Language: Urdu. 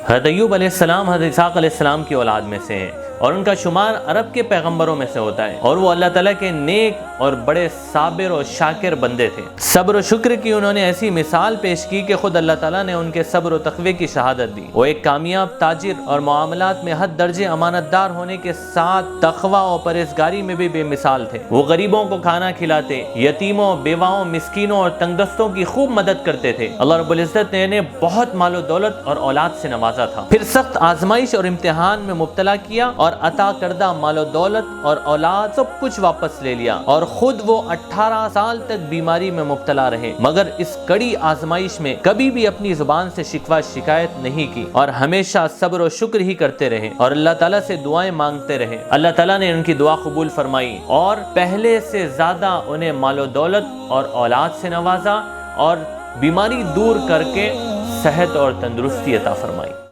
حضرت ایوب علیہ السلام حضرت اسحاق علیہ السلام کی اولاد میں سے ہیں اور ان کا شمار عرب کے پیغمبروں میں سے ہوتا ہے، اور وہ اللہ تعالیٰ کے نیک اور بڑے صابر و شاکر بندے تھے۔ صبر و شکر کی انہوں نے ایسی مثال پیش کی کہ خود اللہ تعالیٰ نے ان کے صبر و تقوی کی شہادت دی۔ وہ ایک کامیاب تاجر اور معاملات میں حد درجے امانت دار ہونے کے ساتھ تقوی و پرہیزگاری میں بھی بے مثال تھے۔ وہ غریبوں کو کھانا کھلاتے، یتیموں، بیواؤں، مسکینوں اور تنگ دستوں کی خوب مدد کرتے تھے۔ اللہ رب العزت نے انہیں بہت مال و دولت اور اولاد سے نوازا تھا، پھر سخت آزمائش اور امتحان میں مبتلا کیا اور عطا کردہ مال و دولت اور اولاد سب کچھ واپس لے لیا، اور خود وہ 18 سال تک بیماری میں مبتلا رہے، مگر اس کڑی آزمائش میں کبھی بھی اپنی زبان سے شکوہ شکایت نہیں کی اور ہمیشہ صبر و شکر ہی کرتے رہے اور اللہ تعالیٰ سے دعائیں مانگتے رہے۔ اللہ تعالیٰ نے ان کی دعا قبول فرمائی اور پہلے سے زیادہ انہیں مال و دولت اور اولاد سے نوازا اور بیماری دور کر کے صحت اور تندرستی عطا فرمائی۔